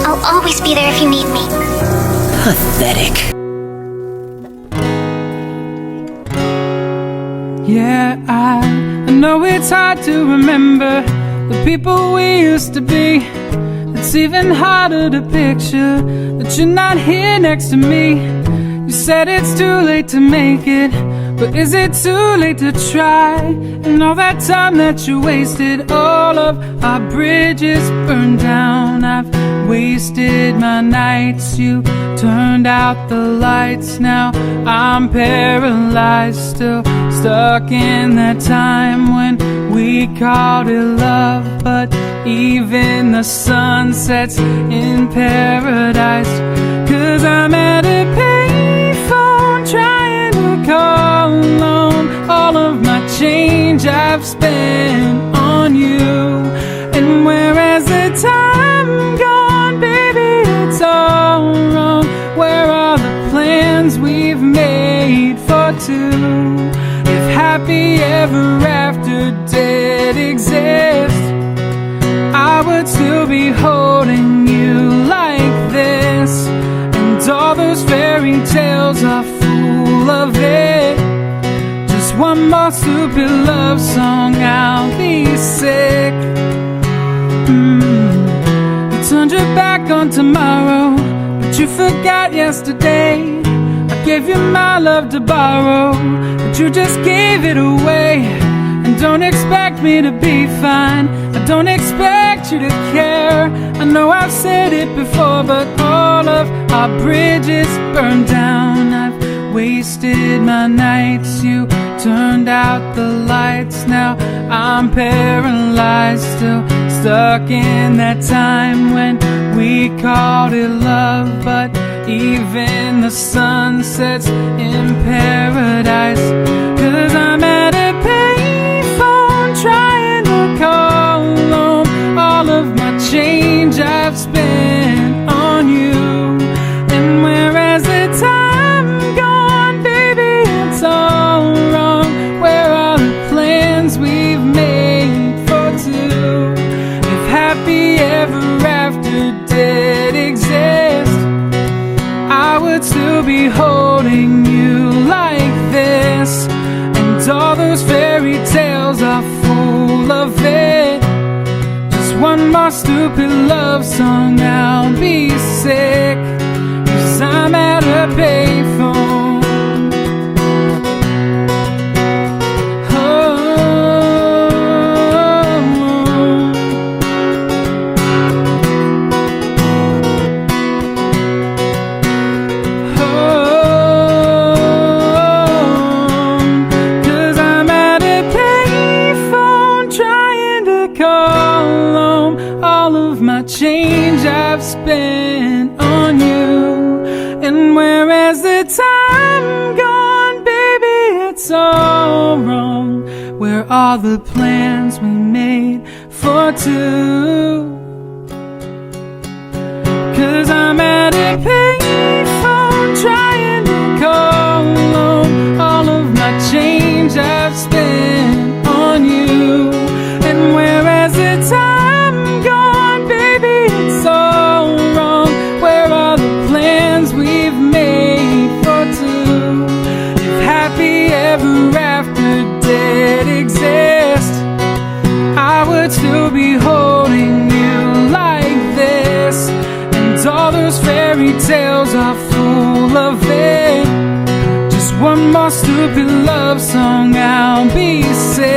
I'll always be there if you need me. Pathetic. Yeah, I know it's hard to remember the people we used to be. It's even harder to picture that you're not here next to me. You said it's too late to make it, but is it too late to try? And all that time that you wasted, all of our bridges burned down. I've wasted my nights, you turned out the lights. Now I'm paralyzed, still stuck in that time when we called it love. But even the sun sets in paradise, 'cause I'm at a payphone trying to call on all of my change I've spent on you. And where has the time gone, baby? It's all wrong. Where are the plans we've made for two? If happy ever after did exist, I would still be holding you like this. And all those fairy tales are full of it. Just one more stupid love song, I'll be sick. You turned your back on tomorrow, but you forgot yesterday. I gave you my love to borrow, but you just gave it away. And don't expect me to be fine, I don't expect you to care. I know I've said it before, but all of our bridges burned down. I've wasted my nights, you turned out the lights. Now I'm paralyzed, still stuck in that time when we called it love. But even the sun sets in paradise, 'cause I'm at a payphone trying to call on all of my change I've spent on you. And where has the time gone, baby? It's all wrong. Where are the plans we've made for two? If happy ever after did exist, I would still be holding you like this. And all those fairy tales are full of it. Just one more stupid love song, I'll be sick. 'Cause I'm at a payphone. Change I've spent on you. And where has the time gone, baby? It's all wrong. Where are the plans we made for two? 'Cause I'm at a payphone trying to call on all of my change I've spent on you. And where has the time gone, baby? It's all wrong. Where are the plans we've made for two? If happy ever after did exist, I would still be holding you like this. And all those fairy tales are full of it. Just one more stupid love song, I'll be sick.